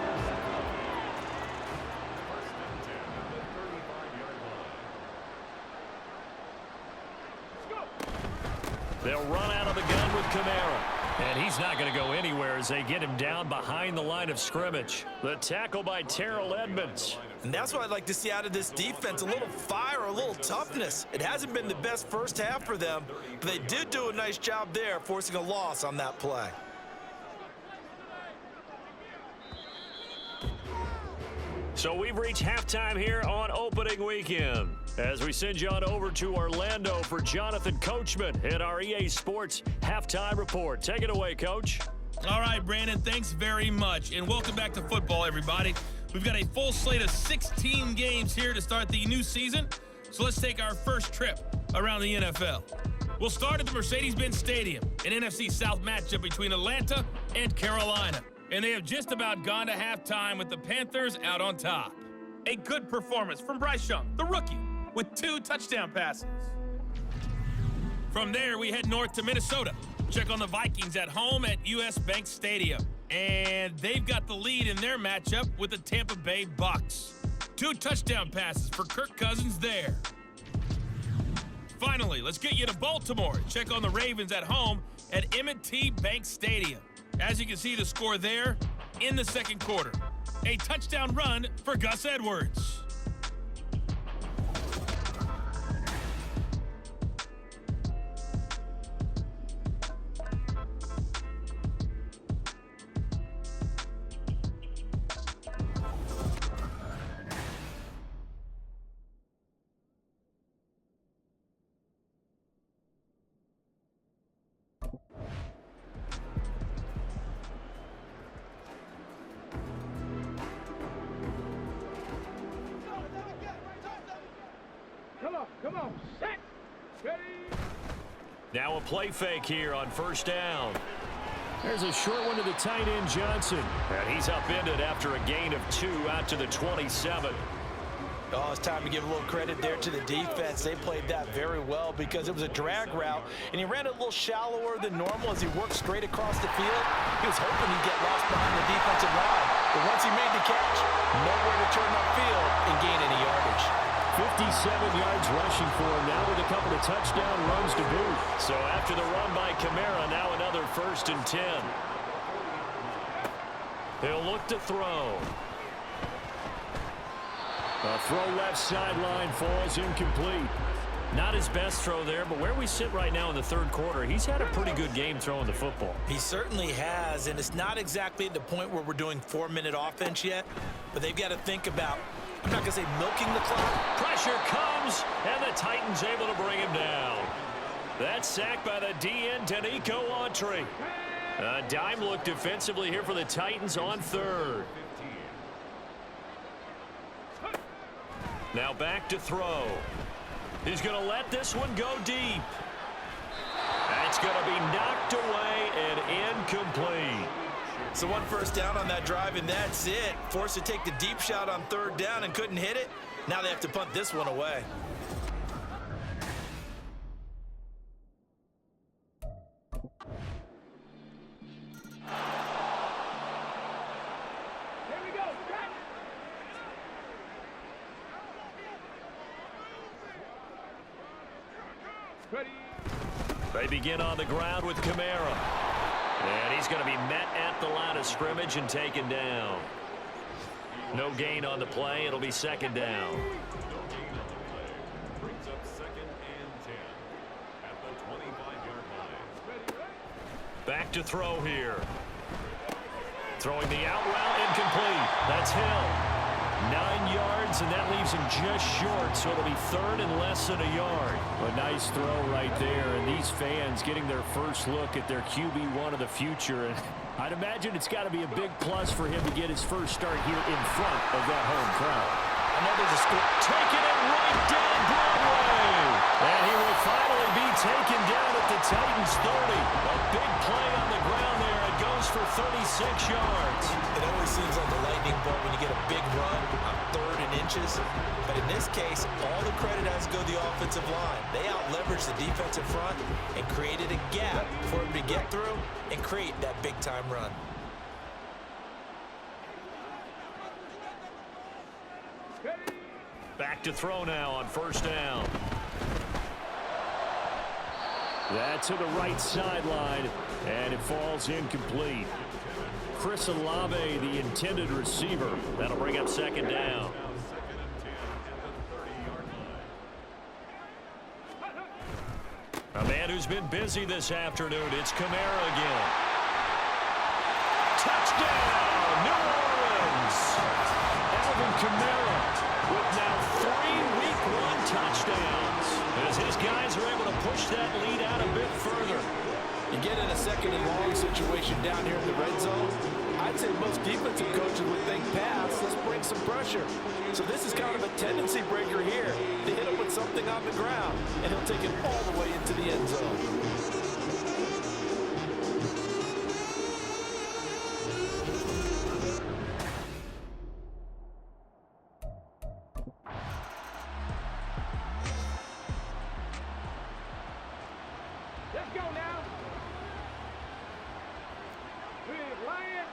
They'll run out of the gun with Kamara. And he's not going to go anywhere as they get him down behind the line of scrimmage. The tackle by Terrell Edmonds. And that's what I'd like to see out of this defense, a little fire, a little toughness. It hasn't been the best first half for them, but they did do a nice job there, forcing a loss on that play. So we've reached halftime here on opening weekend as we send you on over to Orlando for Jonathan Coachman in our EA Sports Halftime Report. Take it away, Coach. All right, Brandon, thanks very much. And welcome back to football, everybody. We've got a full slate of 16 games here to start the new season. So let's take our first trip around the NFL. We'll start at the Mercedes-Benz Stadium, an NFC South matchup between Atlanta and Carolina. And they have just about gone to halftime with the Panthers out on top. A good performance from Bryce Young, the rookie, with 2 touchdown passes. From there, we head north to Minnesota. Check on the Vikings at home at US Bank Stadium. And they've got the lead in their matchup with the Tampa Bay Bucks. 2 touchdown passes for Kirk Cousins there. Finally, let's get you to Baltimore. Check on the Ravens at home at M&T Bank Stadium. As you can see the score there in the second quarter. A touchdown run for Gus Edwards. Come on, set, ready. Now a play fake here on first down. There's a short one to the tight end, Johnson. And he's upended after a gain of 2 out to the 27. Oh, it's time to give a little credit there to the defense. They played that very well because it was a drag route, and he ran a little shallower than normal as he worked straight across the field. He was hoping he'd get lost behind the defensive line, but once he made the catch, nowhere to turn upfield and gain any yardage. 57 yards rushing for him now with a couple of touchdown runs to boot. So after the run by Kamara, now another first and 10. He'll look to throw. A throw left sideline falls incomplete. Not his best throw there, but where we sit right now in the third quarter, he's had a pretty good game throwing the football. He certainly has, and it's not exactly at the point where we're doing 4-minute offense yet, but they've got to think about, I'm not going to say milking the clock. Pressure comes, and the Titans able to bring him down. That's sacked by the DN, Danico Autry. A dime look defensively here for the Titans on third. Now back to throw. He's going to let this one go deep. That's going to be knocked away and incomplete. So one first down on that drive, and that's it. Forced to take the deep shot on third down and couldn't hit it. Now they have to punt this one away. Here we go. Track. Ready. They begin on the ground with Kamara. And he's going to be met at the line of scrimmage and taken down. No gain on the play. It'll be second down. Brings up 2nd and 10 at the 25-yard line. Back to throw here. Throwing the out route, incomplete. That's Hill. 9 yards, and that leaves him just short, so it'll be third and less than a yard. A nice throw right there, and these fans getting their first look at their QB1 of the future. And I'd imagine it's got to be a big plus for him to get his first start here in front of that home crowd. Another score. Taking it right down Broadway. And he will finally be taken down at the Titans 30. A big play on the ground there. It goes for 36 yards. It always seems like a lightning bolt when you get a big run on third and inches. But in this case, all the credit has to go to the offensive line. They out-leveraged the defensive front and created a gap for him to get through and create that big-time run. Back to throw now on first down. That's to the right sideline, and it falls incomplete. Chris Olave, the intended receiver. That'll bring up second down. A man who's been busy this afternoon. It's Kamara again. Touchdown, New Orleans. Alvin Kamara with now 3 Week 1 touchdowns, as his guys are able to push that lead out a bit further. You get in a second and long situation down here in the red zone, I'd say most defensive coaches would think pass, let's bring some pressure. So this is kind of a tendency breaker here. They hit him with something on the ground, and he'll take it all the way into the end zone. Let's go now. Big Lion.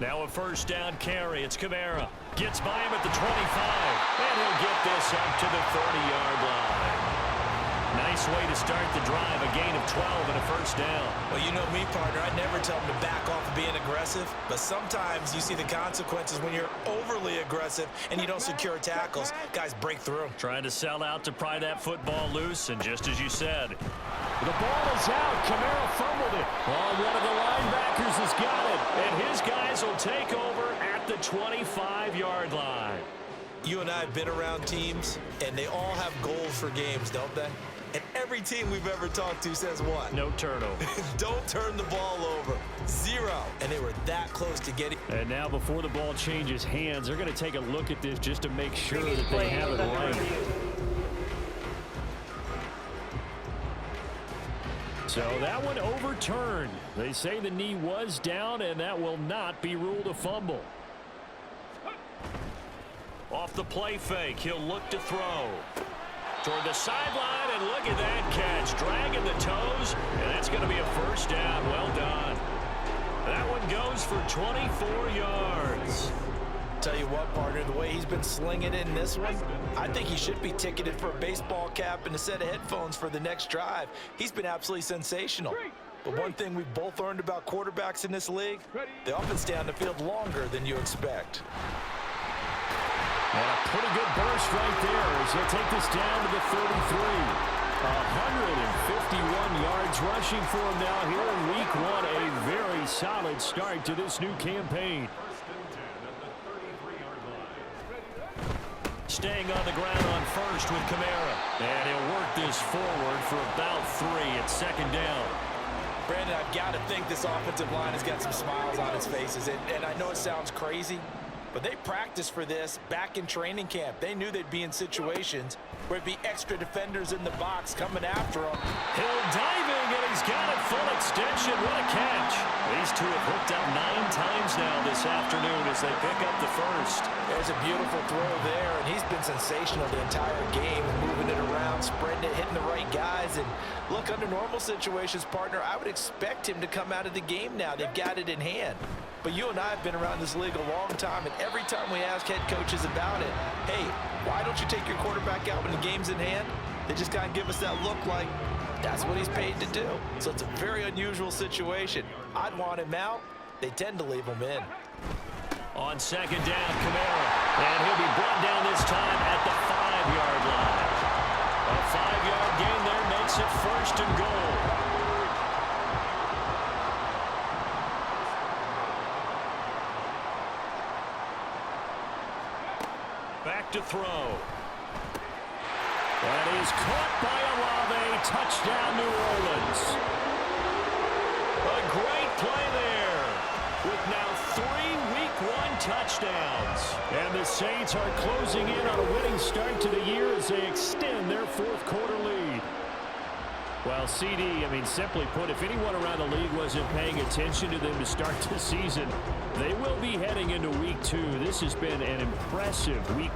Now a first down carry. It's Kamara. Gets by him at the 25. And he'll get this up to the 30-yard line. Nice way to start the drive. A gain of 12 and a first down. Well, you know me, partner. I never tell them to back off of being aggressive. But sometimes you see the consequences when you're overly aggressive and you don't secure tackles. Guys break through. Trying to sell out to pry that football loose. And just as you said, The ball is out. Kamara fumbled it. well, one of the linebackers has got it. And his guys will take over at the 25-yard line. You and I have been around teams, and they all have goals for games, don't they? And every team we've ever talked to says what? No turnover. Don't turn the ball over. 0. And they were that close to getting. And now before the ball changes hands, they're going to take a look at this just to make sure that they have it right. So that one overturned. They say the knee was down, and that will not be ruled a fumble. Off the play fake, he'll look to throw. Toward the sideline, and look at that catch. Dragging the toes, and that's going to be a first down. Well done. That one goes for 24 yards. Tell you what, partner, the way he's been slinging it in this one, I think he should be ticketed for a baseball cap and a set of headphones for the next drive. He's been absolutely sensational. But one thing we've both learned about quarterbacks in this league, they often stay on the field longer than you expect. And a pretty good burst right there as he'll take this down to the 33. 151 yards rushing for him now here in Week 1. A very solid start to this new campaign. staying on the ground on first with Kamara. And he'll work this forward for about 3 at second down. Brandon, I've got to think this offensive line has got some smiles on its faces. And I know it sounds crazy, but they practiced for this back in training camp. They knew they'd be in situations where it'd be extra defenders in the box coming after them. Hill diving, and he's got it full extension. What a catch. These two have hooked up 9 times now this afternoon as they pick up the first. There's a beautiful throw there, and he's been sensational the entire game, moving it around, spreading it, hitting the right guys. And look, under normal situations, partner, I would expect him to come out of the game now. They've got it in hand. But you and I have been around this league a long time, and every time we ask head coaches about it, hey, why don't you take your quarterback out when the game's in hand? They just kind of give us that look like that's what he's paid to do. So it's a very unusual situation. I'd want him out. They tend to leave him in. On second down, Kamara. And he'll be brought down this time at the 5-yard line. A 5-yard gain there makes it first and goal. Back to throw. That is caught by Olave. Touchdown, New Orleans. A great play there with now 3 Week 1 touchdowns. And the Saints are closing in on a winning start to the year as they extend their 4th quarter lead. Well, CD, simply put, if anyone around the league wasn't paying attention to them to start the season, they will be heading into Week 2. This has been an impressive week.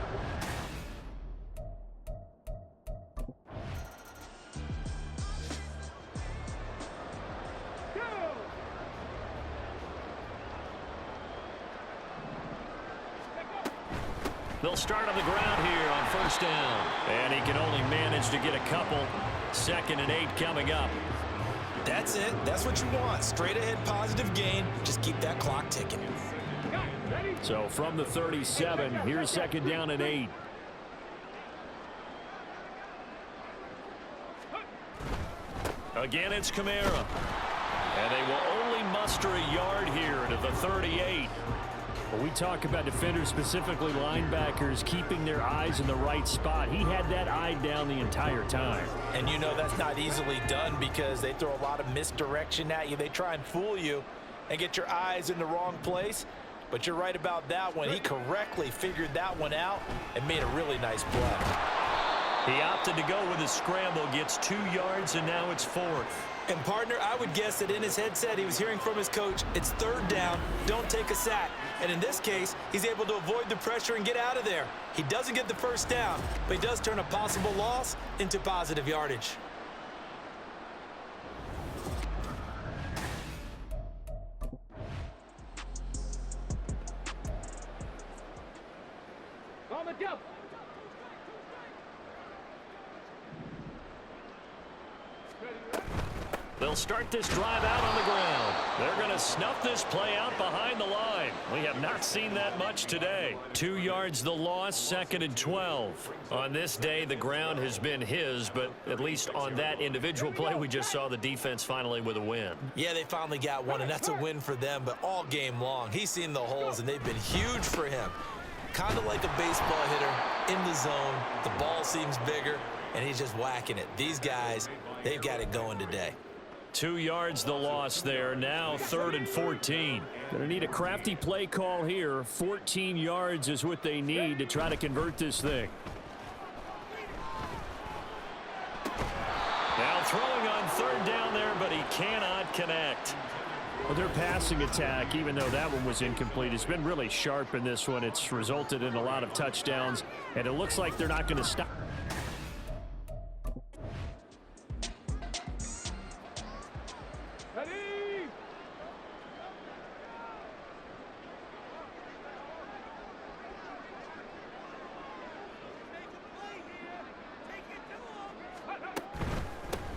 They'll start on the ground here on first down. And he can only manage to get a couple. 2nd and 8 coming up. That's it. That's what you want. Straight ahead positive gain. Just keep that clock ticking. So from the 37, here's 2nd down and 8. Again, it's Kamara. And they will only muster a yard here to the 38. When we talk about defenders, specifically linebackers, keeping their eyes in the right spot, he had that eye down the entire time. And you know that's not easily done because they throw a lot of misdirection at you. They try and fool you and get your eyes in the wrong place. But you're right about that one. He correctly figured that one out and made a really nice play. He opted to go with a scramble, gets 2 yards, and now it's 4th. And partner, I would guess that in his headset he was hearing from his coach, it's 3rd down, don't take a sack. And in this case, he's able to avoid the pressure and get out of there. He doesn't get the first down, but he does turn a possible loss into positive yardage. On the jump. They'll start this drive out on the ground. They're going to snuff this play out behind the line. We have not seen that much today. 2 yards the loss, 2nd and 12. On this day, the ground has been his, but at least on that individual play, we just saw the defense finally with a win. Yeah, they finally got one, and that's a win for them, but all game long, he's seen the holes, and they've been huge for him. Kind of like a baseball hitter in the zone. The ball seems bigger, and he's just whacking it. These guys, they've got it going today. 2 yards the loss there. Now 3rd and 14. Gonna need a crafty play call here. 14 yards is what they need to try to convert this thing. Now throwing on 3rd down there, but he cannot connect. Well, their passing attack, even though that one was incomplete, has been really sharp in this one. It's resulted in a lot of touchdowns, and it looks like they're not going to stop.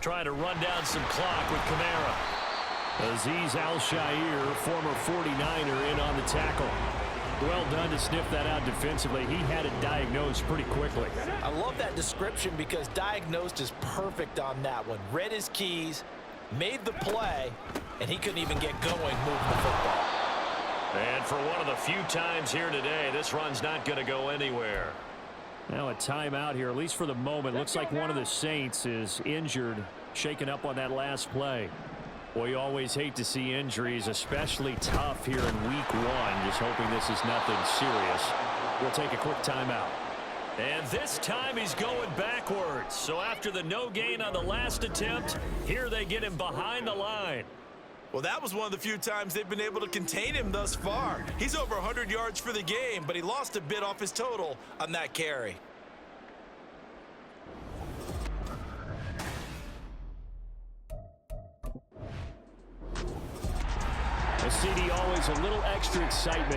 Trying to run down some clock with Kamara. Azeez Al-Shaair, former 49er, in on the tackle. Well done to sniff that out defensively. He had it diagnosed pretty quickly. I love that description because diagnosed is perfect on that one. Read his keys, made the play, and he couldn't even get going moving the football. And for one of the few times here today, this run's not going to go anywhere. Now a timeout here, at least for the moment. Looks like one of the Saints is injured, shaken up on that last play. Well, you always hate to see injuries, especially tough here in week one. Just hoping this is nothing serious. We'll take a quick timeout. And this time he's going backwards. So after the no gain on the last attempt, here they get him behind the line. Well, that was one of the few times they've been able to contain him thus far. He's over 100 yards for the game, but he lost a bit off his total on that carry. A CD always a little extra excitement